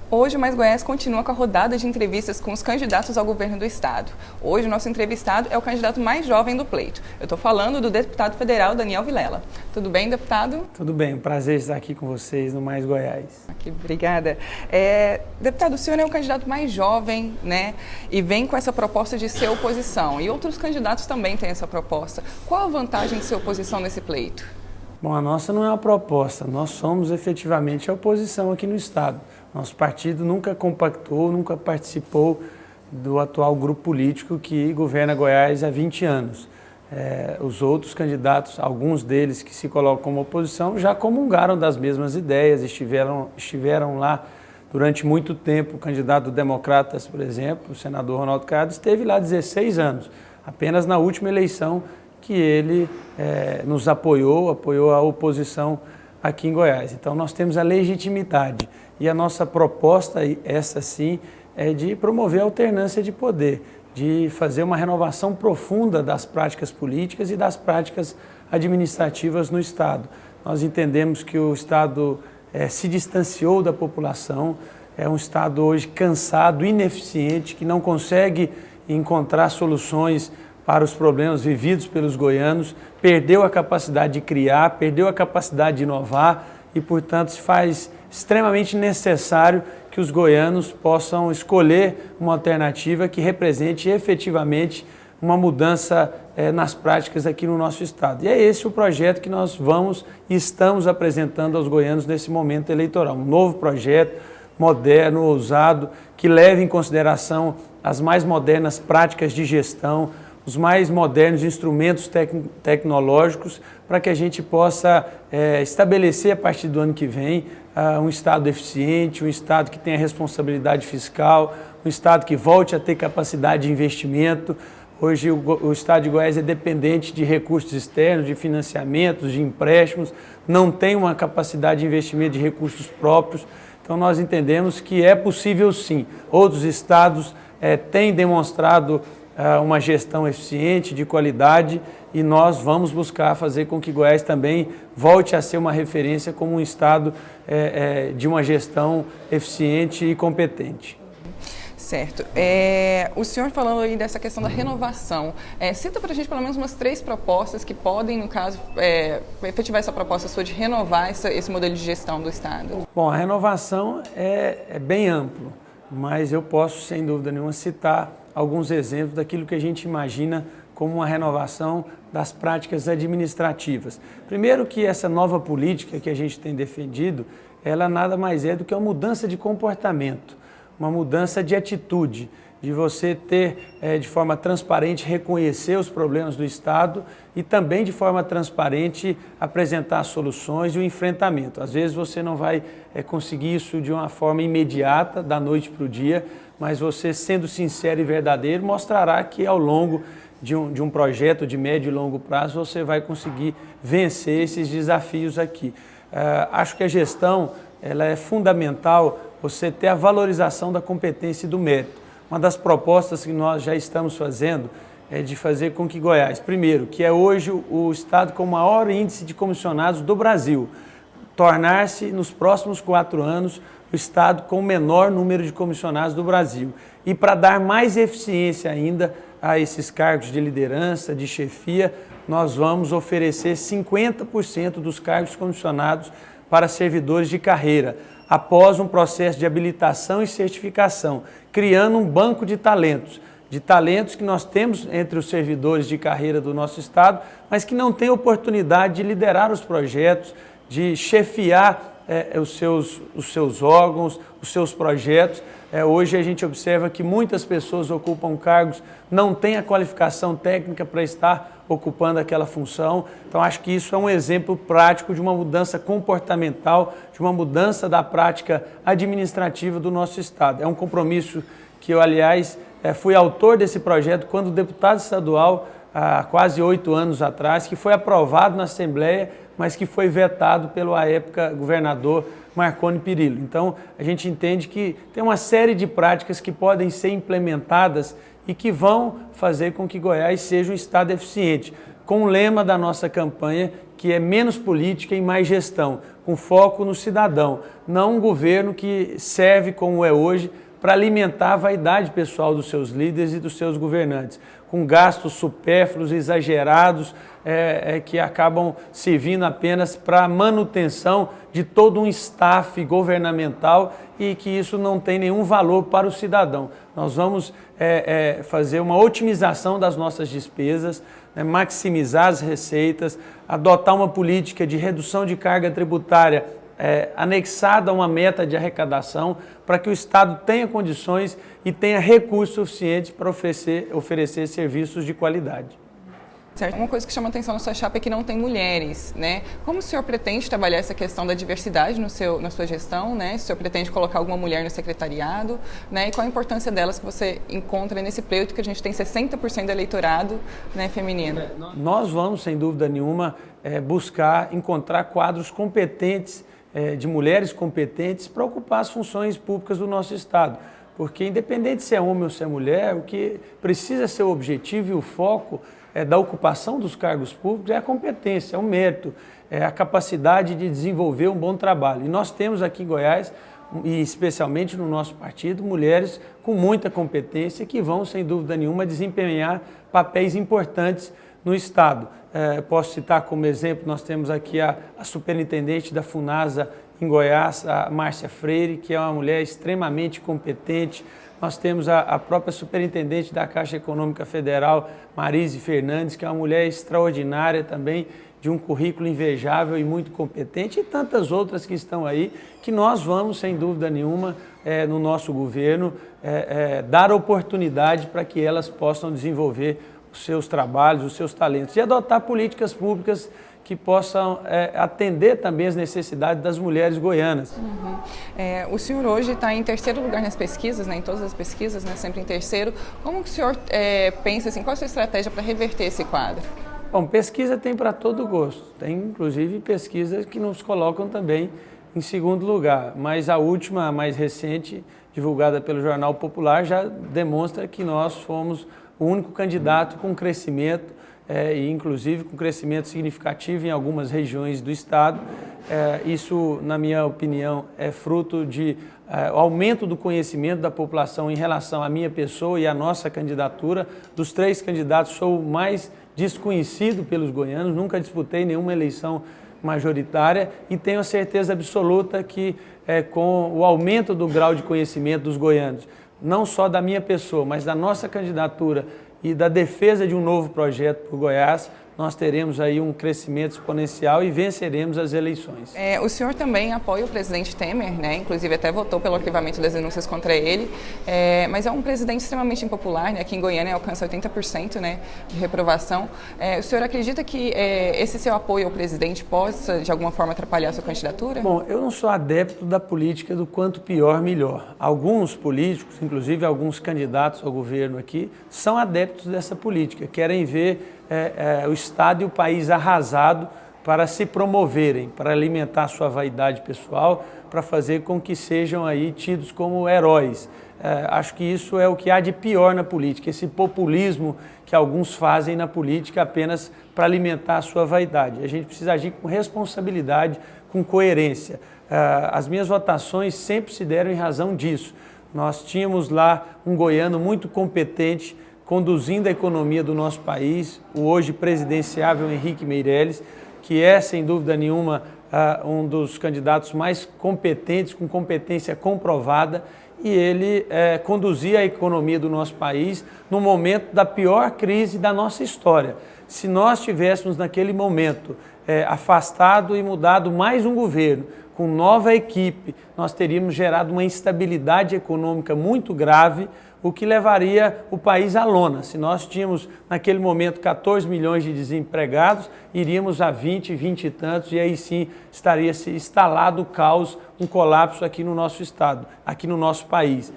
Hoje o Mais Goiás continua com a rodada de entrevistas com os candidatos ao governo do estado. Hoje o nosso entrevistado é o candidato mais jovem do pleito. Eu estou falando do deputado federal Daniel Vilela. Tudo bem, deputado? Tudo bem, prazer estar aqui com vocês no Mais Goiás. Obrigada. Deputado, o senhor é o candidato mais jovem, né? E vem com essa proposta de ser oposição. E outros candidatos também têm essa proposta. Qual a vantagem de ser oposição nesse pleito? Bom, a nossa não é uma proposta, nós somos efetivamente a oposição aqui no estado. Nosso partido nunca compactou, nunca participou do atual grupo político que governa Goiás há 20 anos. Os outros candidatos, alguns deles que se colocam como oposição, já comungaram das mesmas ideias, estiveram lá durante muito tempo. O candidato Democratas, por exemplo, o senador Ronaldo Caiado, esteve lá 16 anos, apenas na última eleição que ele nos apoiou a oposição aqui em Goiás. Então nós temos a legitimidade e a nossa proposta, essa sim, é de promover a alternância de poder, de fazer uma renovação profunda das práticas políticas e das práticas administrativas no estado. Nós entendemos que o estado se distanciou da população, é um estado hoje cansado, ineficiente, que não consegue encontrar soluções para os problemas vividos pelos goianos, perdeu a capacidade de criar, perdeu a capacidade de inovar e, portanto, se faz extremamente necessário que os goianos possam escolher uma alternativa que represente efetivamente uma mudança nas práticas aqui no nosso estado. E é esse o projeto que nós vamos e estamos apresentando aos goianos nesse momento eleitoral. Um novo projeto, moderno, ousado, que leve em consideração as mais modernas práticas de gestão, os mais modernos instrumentos tecnológicos para que a gente possa estabelecer a partir do ano que vem um estado eficiente, um estado que tenha responsabilidade fiscal, um estado que volte a ter capacidade de investimento. Hoje o estado de Goiás é dependente de recursos externos, de financiamentos, de empréstimos, não tem uma capacidade de investimento de recursos próprios. Então nós entendemos que é possível sim. Outros estados têm demonstrado uma gestão eficiente, de qualidade, e nós vamos buscar fazer com que Goiás também volte a ser uma referência como um estado de uma gestão eficiente e competente. Certo. O senhor falando aí dessa questão da renovação, cita para a gente pelo menos umas 3 propostas que podem, no caso, efetivar essa proposta sua de renovar esse modelo de gestão do estado. Bom, a renovação é bem amplo, mas eu posso, sem dúvida nenhuma, citar alguns exemplos daquilo que a gente imagina como uma renovação das práticas administrativas. Primeiro que essa nova política que a gente tem defendido, ela nada mais é do que uma mudança de comportamento, uma mudança de atitude, de você ter de forma transparente reconhecer os problemas do Estado e também de forma transparente apresentar soluções e o enfrentamento. Às vezes você não vai conseguir isso de uma forma imediata, da noite para o dia, mas você, sendo sincero e verdadeiro, mostrará que ao longo de um projeto de médio e longo prazo você vai conseguir vencer esses desafios aqui. Acho que a gestão ela é fundamental, você ter a valorização da competência e do mérito. Uma das propostas que nós já estamos fazendo é de fazer com que Goiás, primeiro, que é hoje o estado com o maior índice de comissionados do Brasil, tornar-se, nos próximos 4 anos, o estado com o menor número de comissionados do Brasil. E para dar mais eficiência ainda a esses cargos de liderança, de chefia, nós vamos oferecer 50% dos cargos comissionados para servidores de carreira, após um processo de habilitação e certificação, criando um banco de talentos que nós temos entre os servidores de carreira do nosso estado, mas que não têm oportunidade de liderar os projetos, de chefiar os seus órgãos, os seus projetos. Hoje a gente observa que muitas pessoas ocupam cargos, não têm a qualificação técnica para estar ocupando aquela função. Então acho que isso é um exemplo prático de uma mudança comportamental, de uma mudança da prática administrativa do nosso estado. É um compromisso que eu, aliás, fui autor desse projeto quando deputado estadual, há quase 8 anos atrás, que foi aprovado na Assembleia, mas que foi vetado pelo, à época, governador Marconi Perillo. Então, a gente entende que tem uma série de práticas que podem ser implementadas e que vão fazer com que Goiás seja um estado eficiente, com o lema da nossa campanha, que é menos política e mais gestão, com foco no cidadão, não um governo que serve, como é hoje, para alimentar a vaidade pessoal dos seus líderes e dos seus governantes, com gastos supérfluos, exagerados, que acabam servindo apenas para a manutenção de todo um staff governamental e que isso não tem nenhum valor para o cidadão. Nós vamos fazer uma otimização das nossas despesas, maximizar as receitas, adotar uma política de redução de carga tributária anexada a uma meta de arrecadação para que o Estado tenha condições e tenha recursos suficientes para oferecer serviços de qualidade. Certo. Uma coisa que chama atenção na sua chapa é que não tem mulheres, né? Como o senhor pretende trabalhar essa questão da diversidade na sua gestão, né? Se o senhor pretende colocar alguma mulher no secretariado, né? E qual a importância delas que você encontra nesse pleito que a gente tem 60% do eleitorado, né, feminino? Nós vamos, sem dúvida nenhuma, buscar encontrar quadros competentes, de mulheres competentes para ocupar as funções públicas do nosso Estado. Porque independente se é homem ou se é mulher, o que precisa ser o objetivo e o foco da ocupação dos cargos públicos é a competência, é o mérito, é a capacidade de desenvolver um bom trabalho. E nós temos aqui em Goiás, e especialmente no nosso partido, mulheres com muita competência que vão, sem dúvida nenhuma, desempenhar papéis importantes no Estado. Posso citar como exemplo, nós temos aqui a superintendente da FUNASA em Goiás, a Márcia Freire, que é uma mulher extremamente competente. Nós temos a própria superintendente da Caixa Econômica Federal, Marise Fernandes, que é uma mulher extraordinária também, de um currículo invejável e muito competente, e tantas outras que estão aí, que nós vamos, sem dúvida nenhuma, no nosso governo, dar oportunidade para que elas possam desenvolver os seus trabalhos, os seus talentos, e adotar políticas públicas que possam atender também as necessidades das mulheres goianas. Uhum. O senhor hoje está em terceiro lugar nas pesquisas, né, em todas as pesquisas, né, sempre em terceiro. Como que o senhor pensa, assim, qual a sua estratégia para reverter esse quadro? Bom, pesquisa tem para todo gosto. Tem, inclusive, pesquisas que nos colocam também em segundo lugar. Mas a última, a mais recente, divulgada pelo Jornal Popular, já demonstra que nós fomos o único candidato com crescimento, e inclusive com crescimento significativo em algumas regiões do Estado. Isso, na minha opinião, é fruto de aumento do conhecimento da população em relação à minha pessoa e à nossa candidatura. Dos três candidatos, sou o mais desconhecido pelos goianos, nunca disputei nenhuma eleição majoritária e tenho a certeza absoluta que com o aumento do grau de conhecimento dos goianos, não só da minha pessoa, mas da nossa candidatura e da defesa de um novo projeto para o Goiás, nós teremos aí um crescimento exponencial e venceremos as eleições. O senhor também apoia o presidente Temer, né? Inclusive até votou pelo arquivamento das denúncias contra ele, mas é um presidente extremamente impopular, né? Aqui em Goiânia alcança 80%, né, de reprovação. O senhor acredita que esse seu apoio ao presidente possa, de alguma forma, atrapalhar a sua candidatura? Bom, eu não sou adepto da política do quanto pior, melhor. Alguns políticos, inclusive alguns candidatos ao governo aqui, são adeptos dessa política, querem ver o Estado e o país arrasado para se promoverem, para alimentar sua vaidade pessoal, para fazer com que sejam aí tidos como heróis. Acho que isso é o que há de pior na política, esse populismo que alguns fazem na política apenas para alimentar a sua vaidade. A gente precisa agir com responsabilidade, com coerência. As minhas votações sempre se deram em razão disso. Nós tínhamos lá um goiano muito competente, conduzindo a economia do nosso país, o hoje presidenciável Henrique Meirelles, que é, sem dúvida nenhuma, um dos candidatos mais competentes, com competência comprovada, e ele conduzia a economia do nosso país no momento da pior crise da nossa história. Se nós tivéssemos, naquele momento, afastado e mudado mais um governo, com nova equipe, nós teríamos gerado uma instabilidade econômica muito grave, o que levaria o país à lona. Se nós tínhamos, naquele momento, 14 milhões de desempregados, iríamos a 20 e tantos, e aí sim estaria se instalado o caos, um colapso aqui no nosso Estado, aqui no nosso país.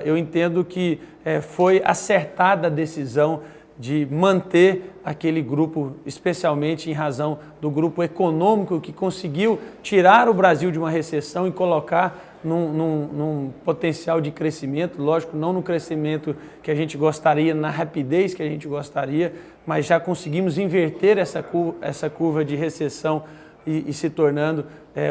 Eu entendo que foi acertada a decisão de manter aquele grupo, especialmente em razão do grupo econômico que conseguiu tirar o Brasil de uma recessão e colocar num potencial de crescimento, lógico, não no crescimento que a gente gostaria, na rapidez que a gente gostaria, mas já conseguimos inverter essa curva de recessão e se tornando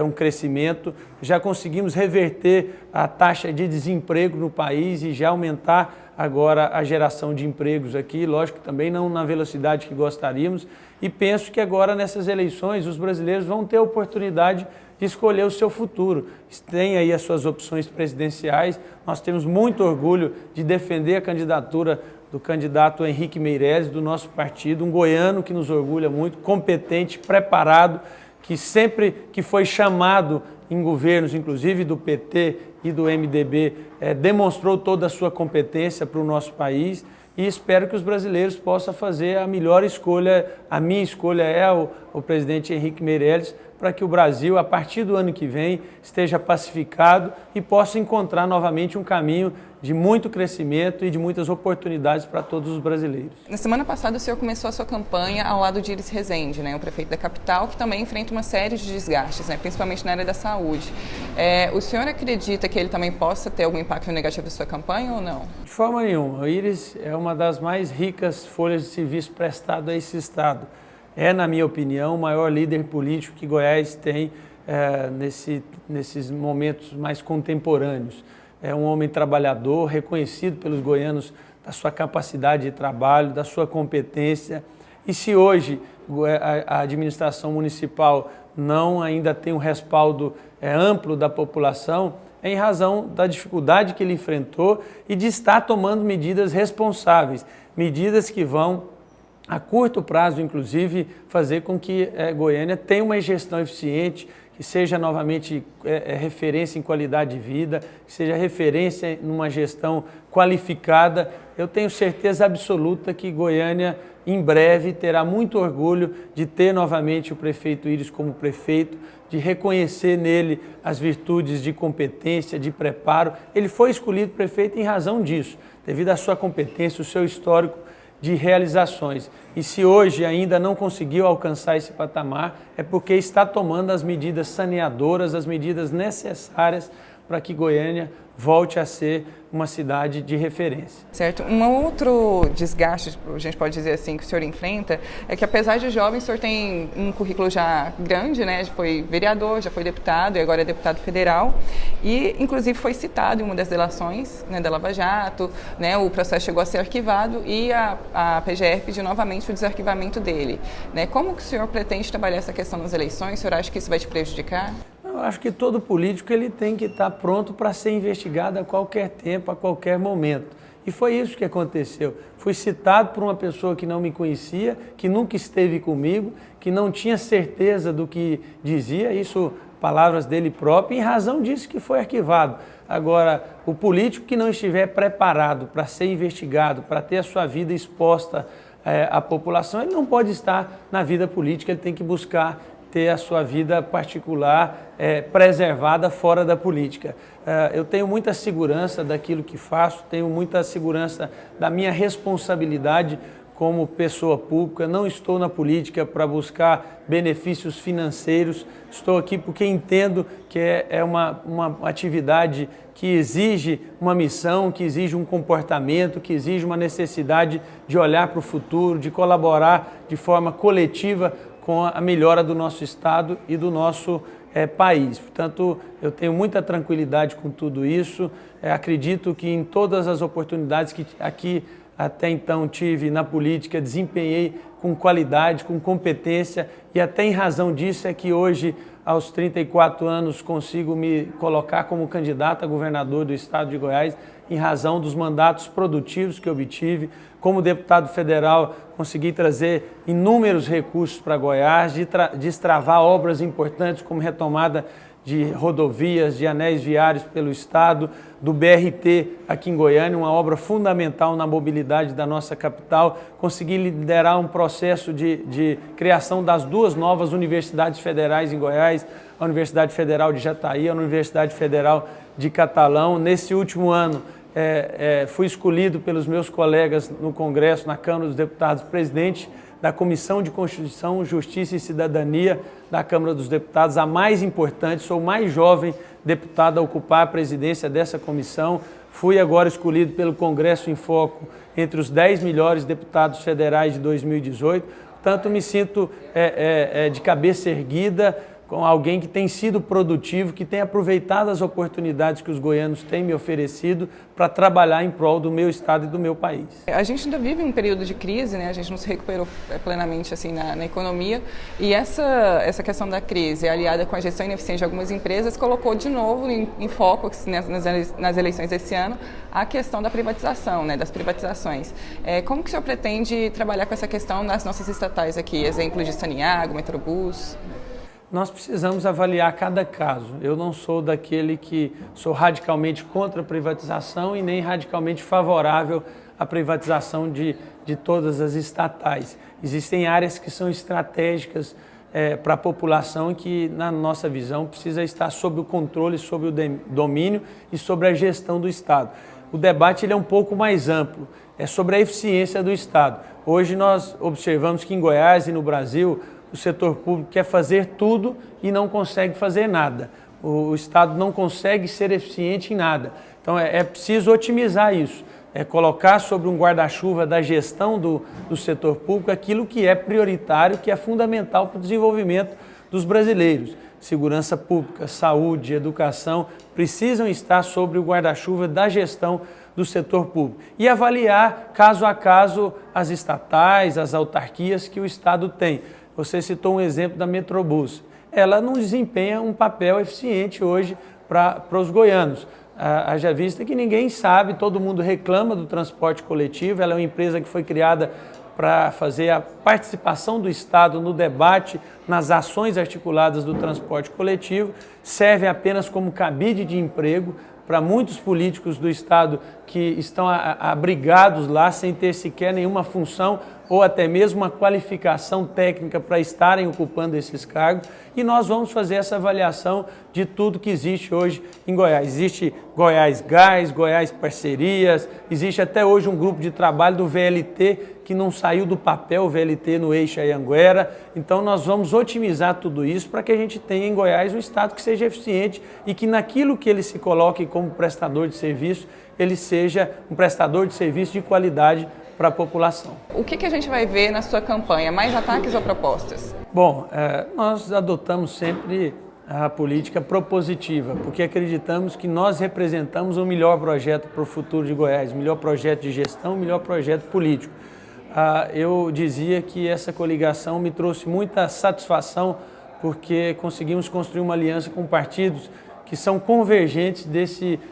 um crescimento. Já conseguimos reverter a taxa de desemprego no país e já aumentar agora a geração de empregos aqui, lógico, também não na velocidade que gostaríamos, e penso que agora nessas eleições os brasileiros vão ter a oportunidade de escolher o seu futuro. Tem aí as suas opções presidenciais, nós temos muito orgulho de defender a candidatura do candidato Henrique Meirelles, do nosso partido, um goiano que nos orgulha muito, competente, preparado, que sempre que foi chamado em governos, inclusive do PT e do MDB, demonstrou toda a sua competência para o nosso país, e espero que os brasileiros possam fazer a melhor escolha. A minha escolha é o presidente Henrique Meirelles, para que o Brasil, a partir do ano que vem, esteja pacificado e possa encontrar novamente um caminho de muito crescimento e de muitas oportunidades para todos os brasileiros. Na semana passada, o senhor começou a sua campanha ao lado de Iris Rezende, né, o prefeito da capital, que também enfrenta uma série de desgastes, né, principalmente na área da saúde. O senhor acredita que ele também possa ter algum impacto negativo na sua campanha ou não? De forma nenhuma. O Iris é uma das mais ricas folhas de serviço prestado a esse estado. É, na minha opinião, o maior líder político que Goiás tem nesses momentos mais contemporâneos. É um homem trabalhador, reconhecido pelos goianos da sua capacidade de trabalho, da sua competência. E se hoje a administração municipal não ainda tem um respaldo amplo da população, é em razão da dificuldade que ele enfrentou e de estar tomando medidas responsáveis, medidas que vão, a curto prazo, inclusive, fazer com que Goiânia tenha uma gestão eficiente, que seja novamente referência em qualidade de vida, que seja referência numa gestão qualificada. Eu tenho certeza absoluta que Goiânia, em breve, terá muito orgulho de ter novamente o prefeito Iris como prefeito, de reconhecer nele as virtudes de competência, de preparo. Ele foi escolhido prefeito em razão disso, devido à sua competência, o seu histórico de realizações. E se hoje ainda não conseguiu alcançar esse patamar, é porque está tomando as medidas saneadoras, as medidas necessárias para que Goiânia volte a ser uma cidade de referência. Certo. Um outro desgaste, a gente pode dizer assim, que o senhor enfrenta, é que apesar de jovem, o senhor tem um currículo já grande, né? Já foi vereador, já foi deputado e agora é deputado federal e, inclusive, foi citado em uma das delações, né, da Lava Jato, né? O processo chegou a ser arquivado e a PGR pediu novamente o desarquivamento dele, né? Como que o senhor pretende trabalhar essa questão nas eleições? O senhor acha que isso vai te prejudicar? Eu acho que todo político ele tem que estar pronto para ser investigado a qualquer tempo, a qualquer momento. E foi isso que aconteceu. Fui citado por uma pessoa que não me conhecia, que nunca esteve comigo, que não tinha certeza do que dizia, isso palavras dele próprio, e em razão disso que foi arquivado. Agora, o político que não estiver preparado para ser investigado, para ter a sua vida exposta à população, ele não pode estar na vida política, ele tem que buscar ter a sua vida particular preservada fora da política. Eu tenho muita segurança daquilo que faço, tenho muita segurança da minha responsabilidade como pessoa pública, não estou na política para buscar benefícios financeiros, estou aqui porque entendo que é uma atividade que exige uma missão, que exige um comportamento, que exige uma necessidade de olhar para o futuro, de colaborar de forma coletiva com a melhora do nosso Estado e do nosso país. Portanto, eu tenho muita tranquilidade com tudo isso, acredito que em todas as oportunidades que aqui até então tive na política, desempenhei com qualidade, com competência e até em razão disso é que hoje, aos 34 anos, consigo me colocar como candidato a governador do estado de Goiás em razão dos mandatos produtivos que obtive. Como deputado federal, consegui trazer inúmeros recursos para Goiás, destravar obras importantes como retomada de rodovias, de anéis viários pelo estado, do BRT aqui em Goiânia, uma obra fundamental na mobilidade da nossa capital. Consegui liderar um processo de criação das duas novas universidades federais em Goiás, a Universidade Federal de Jataí, a Universidade Federal de Catalão. Nesse último ano, fui escolhido pelos meus colegas no Congresso, na Câmara dos Deputados, presidente da Comissão de Constituição, Justiça e Cidadania da Câmara dos Deputados, a mais importante, sou o mais jovem deputado a ocupar a presidência dessa comissão. Fui agora escolhido pelo Congresso em Foco entre os 10 melhores deputados federais de 2018, portanto me sinto de cabeça erguida, com alguém que tem sido produtivo, que tem aproveitado as oportunidades que os goianos têm me oferecido para trabalhar em prol do meu estado e do meu país. A gente ainda vive um período de crise, né? A gente não se recuperou plenamente assim, na economia, e essa questão da crise, aliada com a gestão ineficiente de algumas empresas, colocou de novo em foco nas eleições desse ano a questão da privatização, né? Das privatizações. Como que o senhor pretende trabalhar com essa questão nas nossas estatais aqui? Exemplo de Saniago, Metrobus? Nós precisamos avaliar cada caso. Eu não sou daquele que sou radicalmente contra a privatização e nem radicalmente favorável à privatização de todas as estatais. Existem áreas que são estratégicas para a população e que, na nossa visão, precisa estar sob o controle, sob o domínio e sobre a gestão do Estado. O debate ele é um pouco mais amplo, é sobre a eficiência do Estado. Hoje nós observamos que em Goiás e no Brasil, o setor público quer fazer tudo e não consegue fazer nada. O Estado não consegue ser eficiente em nada. Então é preciso otimizar isso, colocar sobre um guarda-chuva da gestão do setor público aquilo que é prioritário, que é fundamental para o desenvolvimento dos brasileiros. Segurança pública, saúde, educação precisam estar sobre o guarda-chuva da gestão do setor público e avaliar caso a caso as estatais, as autarquias que o Estado tem. Você citou um exemplo da Metrobus. Ela não desempenha um papel eficiente hoje para os goianos. Haja vista que ninguém sabe, todo mundo reclama do transporte coletivo. Ela é uma empresa que foi criada para fazer a participação do Estado no debate, nas ações articuladas do transporte coletivo, serve apenas como cabide de emprego para muitos políticos do Estado que estão abrigados lá sem ter sequer nenhuma função ou até mesmo uma qualificação técnica para estarem ocupando esses cargos, e nós vamos fazer essa avaliação de tudo que existe hoje em Goiás. Existe Goiás Gás, Goiás Parcerias, existe até hoje um grupo de trabalho do VLT que não saiu do papel, o VLT no eixo Anhanguera. Então nós vamos otimizar tudo isso para que a gente tenha em Goiás um Estado que seja eficiente e que naquilo que ele se coloque como prestador de serviço, ele seja um prestador de serviço de qualidade para a população. O que a gente vai ver na sua campanha? Mais ataques ou propostas? Bom, nós adotamos sempre a política propositiva, porque acreditamos que nós representamos o melhor projeto para o futuro de Goiás, o melhor projeto de gestão, o melhor projeto político. Eu dizia que essa coligação me trouxe muita satisfação, porque conseguimos construir uma aliança com partidos que são convergentes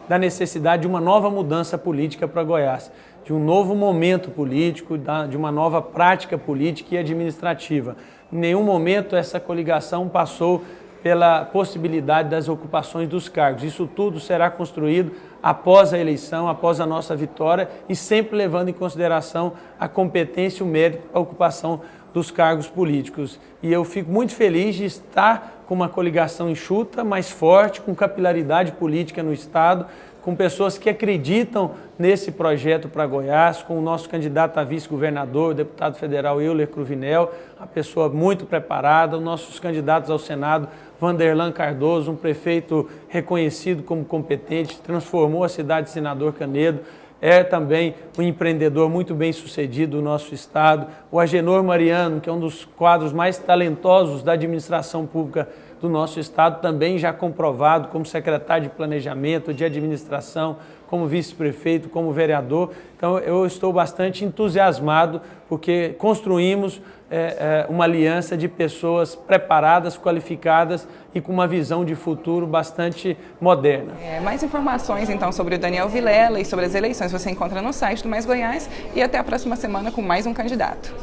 da necessidade de uma nova mudança política para Goiás, de um novo momento político, de uma nova prática política e administrativa. Em nenhum momento essa coligação passou pela possibilidade das ocupações dos cargos. Isso tudo será construído após a eleição, após a nossa vitória e sempre levando em consideração a competência e o mérito para a ocupação dos cargos políticos. E eu fico muito feliz de estar com uma coligação enxuta, mais forte, com capilaridade política no Estado, com pessoas que acreditam nesse projeto para Goiás, com o nosso candidato a vice-governador, o deputado federal Euler Cruvinel, uma pessoa muito preparada, os nossos candidatos ao Senado, Vanderlan Cardoso, um prefeito reconhecido como competente, transformou a cidade de Senador Canedo, é também um empreendedor muito bem sucedido do nosso estado, o Agenor Mariano, que é um dos quadros mais talentosos da administração pública do nosso estado, também já comprovado como secretário de planejamento, de administração, como vice-prefeito, como vereador. Então eu estou bastante entusiasmado porque construímos uma aliança de pessoas preparadas, qualificadas e com uma visão de futuro bastante moderna. Mais informações então sobre o Daniel Vilela e sobre as eleições você encontra no site do Mais Goiás, e até a próxima semana com mais um candidato.